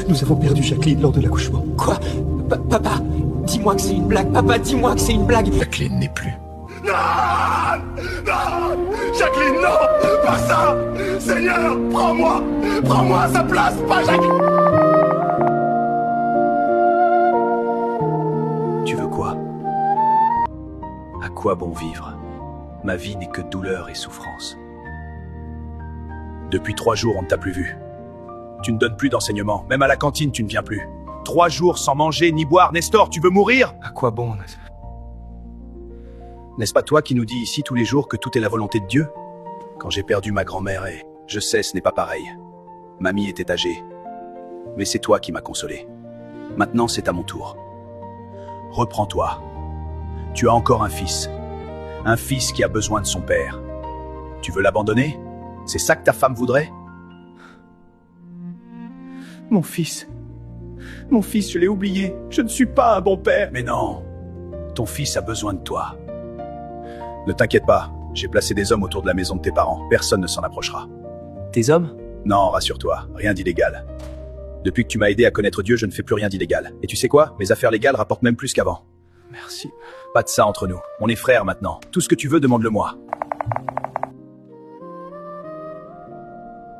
Nous avons perdu Jacqueline lors de l'accouchement. Quoi? Papa, dis-moi que c'est une blague. Papa, dis-moi que c'est une blague. Jacqueline n'est plus. Non! Non! Jacqueline, non! Pas ça! Seigneur, prends-moi! Prends-moi à sa place, pas Jacqueline! Tu veux quoi? À quoi bon vivre? Ma vie n'est que douleur et souffrance. Depuis 3 jours, on ne t'a plus vu. Tu ne donnes plus d'enseignement. Même à la cantine, tu ne viens plus. 3 jours sans manger ni boire. Nestor, tu veux mourir? À quoi bon? N'est-ce pas toi qui nous dis ici tous les jours que tout est la volonté de Dieu? Quand j'ai perdu ma grand-mère et... Je sais, ce n'est pas pareil. Mamie était âgée. Mais c'est toi qui m'as consolé. Maintenant, c'est à mon tour. Reprends-toi. Tu as encore un fils. Un fils qui a besoin de son père. Tu veux l'abandonner? C'est ça que ta femme voudrait? Mon fils, je l'ai oublié. Je ne suis pas un bon père. Mais non. Ton fils a besoin de toi. Ne t'inquiète pas. J'ai placé des hommes autour de la maison de tes parents. Personne ne s'en approchera. Tes hommes? Non, rassure-toi. Rien d'illégal. Depuis que tu m'as aidé à connaître Dieu, je ne fais plus rien d'illégal. Et tu sais quoi? Mes affaires légales rapportent même plus qu'avant. Merci. Pas de ça entre nous. On est frères maintenant. Tout ce que tu veux, demande-le-moi.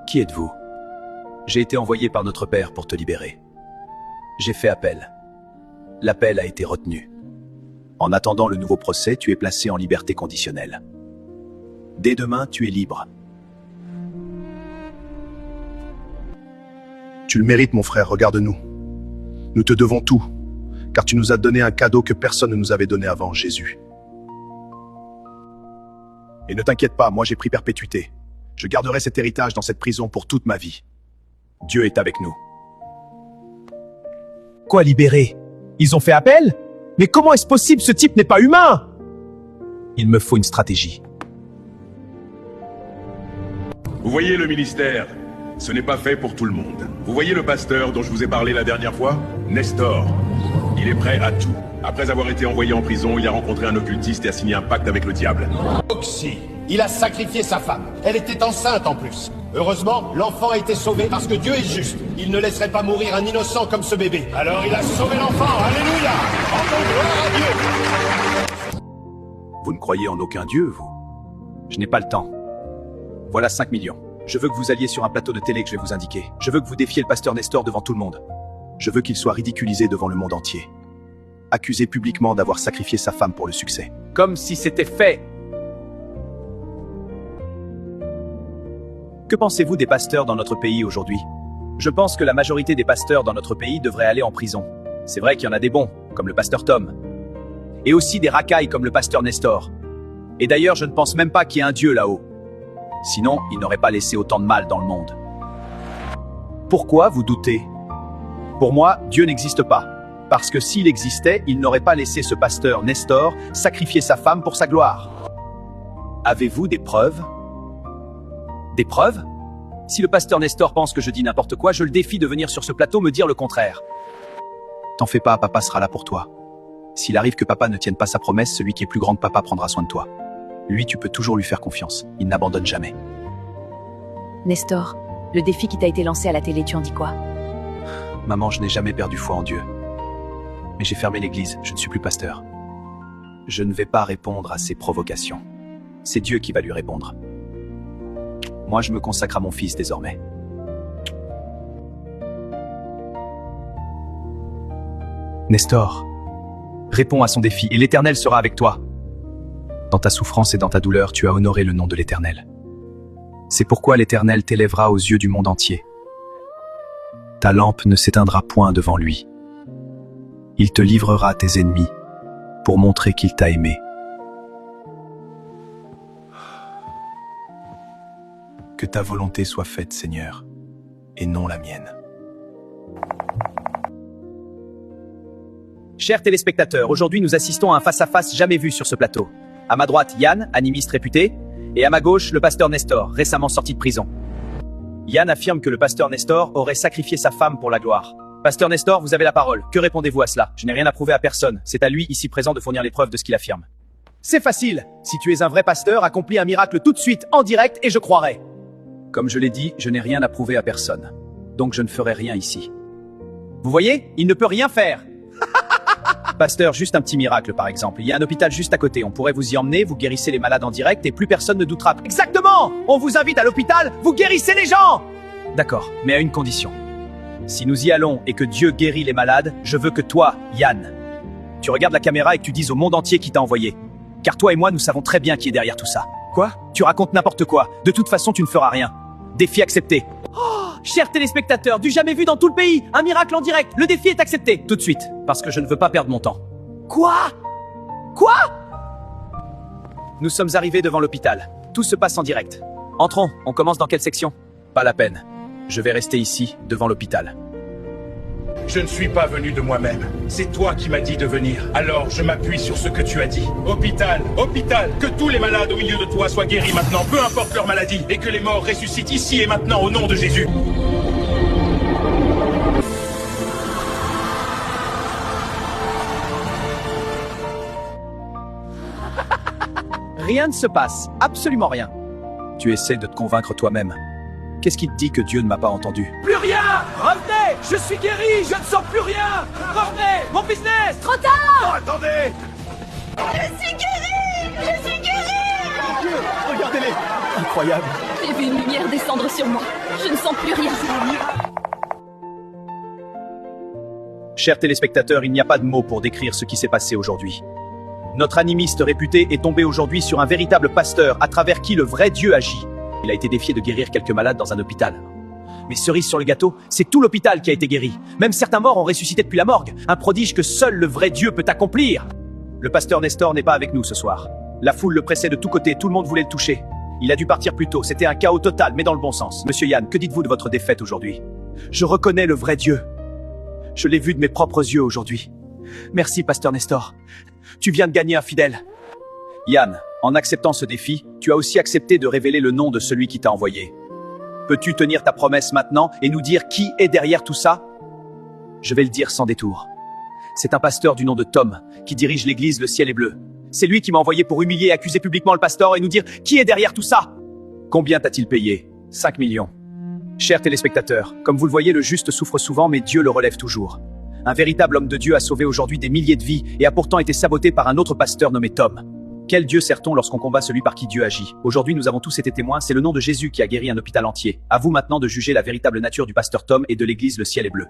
Qui êtes-vous? J'ai été envoyé par notre Père pour te libérer. J'ai fait appel. L'appel a été retenu. En attendant le nouveau procès, tu es placé en liberté conditionnelle. Dès demain, tu es libre. Tu le mérites, mon frère, regarde-nous. Nous te devons tout, car tu nous as donné un cadeau que personne ne nous avait donné avant, Jésus. Et ne t'inquiète pas, moi j'ai pris perpétuité. Je garderai cet héritage dans cette prison pour toute ma vie. Dieu est avec nous. Quoi, libéré? Ils ont fait appel? Mais comment est-ce possible? Ce type n'est pas humain! Il me faut une stratégie. Vous voyez le ministère? Ce n'est pas fait pour tout le monde. Vous voyez le pasteur dont je vous ai parlé la dernière fois? Nestor. Il est prêt à tout. Après avoir été envoyé en prison, il a rencontré un occultiste et a signé un pacte avec le diable. Oxy, il a sacrifié sa femme. Elle était enceinte en plus. Heureusement, l'enfant a été sauvé parce que Dieu est juste. Il ne laisserait pas mourir un innocent comme ce bébé. Alors il a sauvé l'enfant. Alléluia! Rendons gloire à Dieu! Vous ne croyez en aucun Dieu, vous? Je n'ai pas le temps. Voilà 5 millions. Je veux que vous alliez sur un plateau de télé que je vais vous indiquer. Je veux que vous défiez le pasteur Nestor devant tout le monde. Je veux qu'il soit ridiculisé devant le monde entier. Accusé publiquement d'avoir sacrifié sa femme pour le succès. Comme si c'était fait! Que pensez-vous des pasteurs dans notre pays aujourd'hui? Je pense que la majorité des pasteurs dans notre pays devraient aller en prison. C'est vrai qu'il y en a des bons, comme le pasteur Tom. Et aussi des racailles comme le pasteur Nestor. Et d'ailleurs, je ne pense même pas qu'il y ait un Dieu là-haut. Sinon, il n'aurait pas laissé autant de mal dans le monde. Pourquoi vous doutez? Pour moi, Dieu n'existe pas. Parce que s'il existait, il n'aurait pas laissé ce pasteur Nestor sacrifier sa femme pour sa gloire. Avez-vous des preuves? Des preuves? Si le pasteur Nestor pense que je dis n'importe quoi, je le défie de venir sur ce plateau me dire le contraire. T'en fais pas, papa sera là pour toi. S'il arrive que papa ne tienne pas sa promesse, celui qui est plus grand que papa prendra soin de toi. Lui, tu peux toujours lui faire confiance. Il n'abandonne jamais. Nestor, le défi qui t'a été lancé à la télé, tu en dis quoi? Maman, je n'ai jamais perdu foi en Dieu. Mais j'ai fermé l'église, je ne suis plus pasteur. Je ne vais pas répondre à ses provocations. C'est Dieu qui va lui répondre. Moi, je me consacre à mon fils désormais. Nestor, réponds à son défi et l'Éternel sera avec toi. Dans ta souffrance et dans ta douleur, tu as honoré le nom de l'Éternel. C'est pourquoi l'Éternel t'élèvera aux yeux du monde entier. Ta lampe ne s'éteindra point devant lui. Il te livrera à tes ennemis pour montrer qu'il t'a aimé. Que ta volonté soit faite, Seigneur, et non la mienne. Chers téléspectateurs, aujourd'hui nous assistons à un face-à-face jamais vu sur ce plateau. À ma droite, Yann, animiste réputé, et à ma gauche, le pasteur Nestor, récemment sorti de prison. Yann affirme que le pasteur Nestor aurait sacrifié sa femme pour la gloire. Pasteur Nestor, vous avez la parole. Que répondez-vous à cela? Je n'ai rien à prouver à personne. C'est à lui, ici présent, de fournir les preuves de ce qu'il affirme. C'est facile. Si tu es un vrai pasteur, accomplis un miracle tout de suite, en direct, et je croirai. Comme je l'ai dit, je n'ai rien à prouver à personne. Donc je ne ferai rien ici. Vous voyez, il ne peut rien faire. Pasteur, juste un petit miracle par exemple. Il y a un hôpital juste à côté, on pourrait vous y emmener, vous guérissez les malades en direct et plus personne ne doutera. Exactement! On vous invite à l'hôpital, vous guérissez les gens! D'accord, mais à une condition. Si nous y allons et que Dieu guérit les malades, je veux que toi, Yann, tu regardes la caméra et que tu dises au monde entier qui t'a envoyé. Car toi et moi, nous savons très bien qui est derrière tout ça. Quoi? Tu racontes n'importe quoi. De toute façon, tu ne feras rien. Défi accepté. Oh, chers téléspectateurs, du jamais vu dans tout le pays, un miracle en direct, le défi est accepté. Tout de suite, parce que je ne veux pas perdre mon temps. Quoi? Quoi? Nous sommes arrivés devant l'hôpital. Tout se passe en direct. Entrons, on commence dans quelle section? Pas la peine. Je vais rester ici, devant l'hôpital. Je ne suis pas venu de moi-même. C'est toi qui m'as dit de venir. Alors je m'appuie sur ce que tu as dit. Hôpital, hôpital, que tous les malades au milieu de toi soient guéris maintenant, peu importe leur maladie, et que les morts ressuscitent ici et maintenant au nom de Jésus. Rien ne se passe, absolument rien. Tu essaies de te convaincre toi-même. Qu'est-ce qui te dit que Dieu ne m'a pas entendu? Plus rien! Revenez! Je suis guéri! Je ne sens plus rien! Revenez! Mon business! Trop tard! Oh, attendez! Je suis guérie! Regardez-les! Incroyable. J'ai vu une lumière descendre sur moi. Je ne sens plus rien. Chers téléspectateurs, il n'y a pas de mots pour décrire ce qui s'est passé aujourd'hui. Notre animiste réputé est tombé aujourd'hui sur un véritable pasteur à travers qui le vrai Dieu agit. Il a été défié de guérir quelques malades dans un hôpital. Mais cerise sur le gâteau, c'est tout l'hôpital qui a été guéri. Même certains morts ont ressuscité depuis la morgue. Un prodige que seul le vrai Dieu peut accomplir. Le pasteur Nestor n'est pas avec nous ce soir. La foule le pressait de tous côtés, tout le monde voulait le toucher. Il a dû partir plus tôt, c'était un chaos total, mais dans le bon sens. Monsieur Yann, que dites-vous de votre défaite aujourd'hui? Je reconnais le vrai Dieu. Je l'ai vu de mes propres yeux aujourd'hui. Merci, pasteur Nestor. Tu viens de gagner un fidèle. Yann, en acceptant ce défi, tu as aussi accepté de révéler le nom de celui qui t'a envoyé. Peux-tu tenir ta promesse maintenant et nous dire qui est derrière tout ça? Je vais le dire sans détour. C'est un pasteur du nom de Tom, qui dirige l'église Le Ciel est Bleu. C'est lui qui m'a envoyé pour humilier et accuser publiquement le pasteur et nous dire qui est derrière tout ça. Combien t'a-t-il payé? 5 millions. Chers téléspectateurs, comme vous le voyez, le juste souffre souvent, mais Dieu le relève toujours. Un véritable homme de Dieu a sauvé aujourd'hui des milliers de vies et a pourtant été saboté par un autre pasteur nommé Tom. Quel Dieu sert-on lorsqu'on combat celui par qui Dieu agit? Aujourd'hui, nous avons tous été témoins, c'est le nom de Jésus qui a guéri un hôpital entier. À vous maintenant de juger la véritable nature du pasteur Tom et de l'église Le Ciel est Bleu.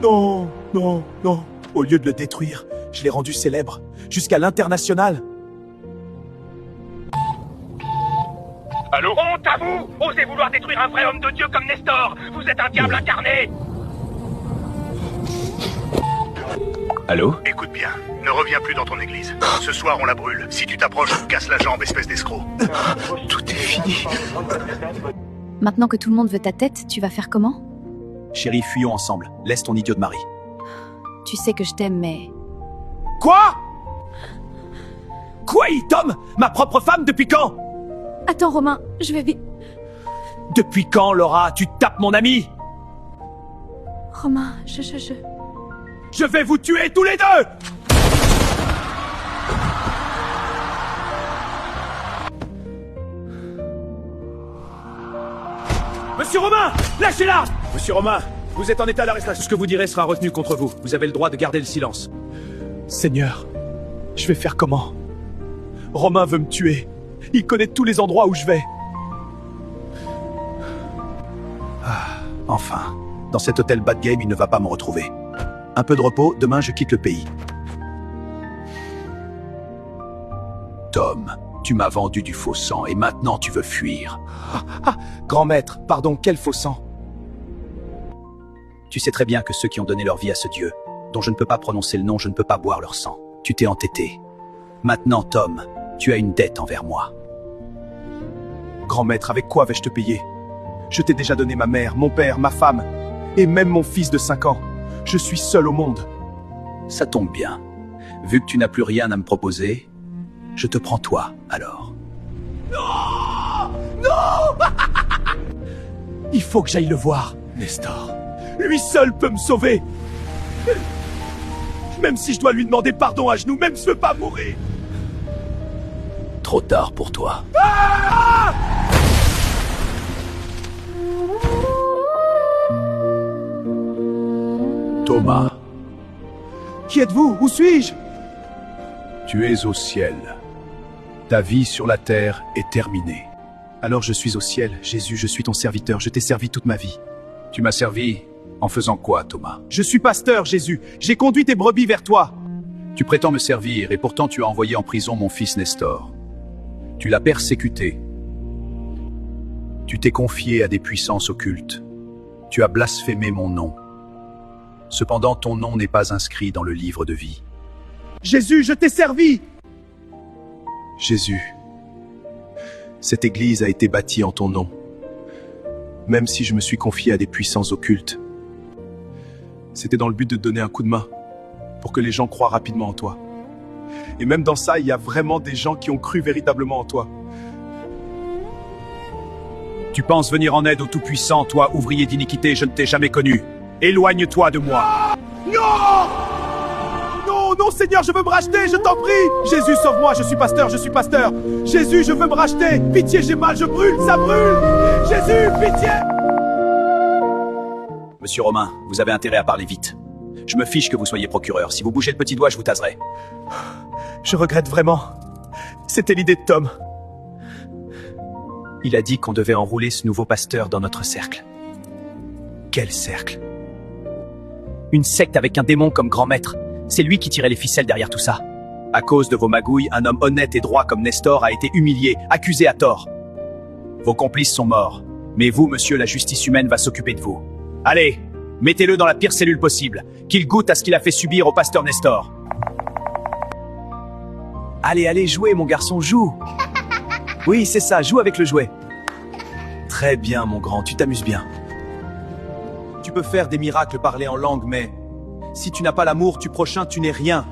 Non, non, non. Au lieu de le détruire, je l'ai rendu célèbre, jusqu'à l'international. Allô? Honte à vous! Osez vouloir détruire un vrai homme de Dieu comme Nestor! Vous êtes un diable incarné! Allô? Écoute bien, ne reviens plus dans ton église. Ce soir, on la brûle. Si tu t'approches, on te casse la jambe, espèce d'escroc. Tout est fini. Maintenant que tout le monde veut ta tête, tu vas faire comment? Chérie, fuyons ensemble. Laisse ton idiot de mari. Tu sais que je t'aime, mais... Quoi? Quoi, Tom? Ma propre femme, depuis quand? Attends, Romain, je vais vite... Depuis quand, Laura, tu tapes mon ami? Romain, Je vais vous tuer tous les deux! Monsieur Romain, lâchez-la! Monsieur Romain, vous êtes en état d'arrestation. Ce que vous direz sera retenu contre vous. Vous avez le droit de garder le silence. Seigneur, je vais faire comment? Romain veut me tuer. Il connaît tous les endroits où je vais. Enfin, dans cet hôtel bas de game, il ne va pas me retrouver. Un peu de repos, demain je quitte le pays. Tom, tu m'as vendu du faux sang et maintenant tu veux fuir. Grand maître, pardon, quel faux sang. Tu sais très bien que ceux qui ont donné leur vie à ce Dieu, dont je ne peux pas prononcer le nom, je ne peux pas boire leur sang. Tu t'es entêté. Maintenant, Tom, tu as une dette envers moi. Grand maître, avec quoi vais-je te payer? Je t'ai déjà donné ma mère, mon père, ma femme, et même mon fils de 5 ans. Je suis seul au monde. Ça tombe bien. Vu que tu n'as plus rien à me proposer, je te prends toi, alors. Non! Non! Il faut que j'aille le voir, Nestor. Lui seul peut me sauver. Même si je dois lui demander pardon à genoux, même si je veux pas mourir. Trop tard pour toi. Ah! Thomas, Qui êtes-vous? Où suis-je? tu es au ciel. Ta vie sur la terre est terminée. Alors je suis au ciel. Jésus, je suis ton serviteur. Je t'ai servi toute ma vie. Tu m'as servi en faisant quoi, Thomas? Je suis pasteur, Jésus. J'ai conduit tes brebis vers toi. Tu prétends me servir et pourtant tu as envoyé en prison mon fils Nestor. Tu l'as persécuté. Tu t'es confié à des puissances occultes. Tu as blasphémé mon nom. Cependant, ton nom n'est pas inscrit dans le livre de vie. Jésus, je t'ai servi. Jésus, cette église a été bâtie en ton nom. Même si je me suis confié à des puissances occultes, c'était dans le but de te donner un coup de main, pour que les gens croient rapidement en toi. Et même dans ça, il y a vraiment des gens qui ont cru véritablement en toi. Tu penses venir en aide au Tout-Puissant, toi, ouvrier d'iniquité, je ne t'ai jamais connu. Éloigne-toi de moi. Non! Non, non, Seigneur, je veux me racheter, je t'en prie. Jésus, sauve-moi, je suis pasteur, je suis pasteur. Jésus, je veux me racheter. Pitié, j'ai mal, je brûle, ça brûle. Jésus, pitié. Monsieur Romain, vous avez intérêt à parler vite. Je me fiche que vous soyez procureur. Si vous bougez le petit doigt, je vous taserai. Je regrette vraiment. C'était l'idée de Tom. Il a dit qu'on devait enrouler ce nouveau pasteur dans notre cercle. Quel cercle? Une secte avec un démon comme grand maître. C'est lui qui tirait les ficelles derrière tout ça. À cause de vos magouilles, un homme honnête et droit comme Nestor a été humilié, accusé à tort. Vos complices sont morts. Mais vous, monsieur, la justice humaine va s'occuper de vous. Allez, mettez-le dans la pire cellule possible. Qu'il goûte à ce qu'il a fait subir au pasteur Nestor. Allez, allez, jouez, mon garçon, joue. Oui, c'est ça, joue avec le jouet. Très bien, mon grand, tu t'amuses bien. Tu peux faire des miracles, parler en langue, mais si tu n'as pas l'amour du prochain, tu n'es rien.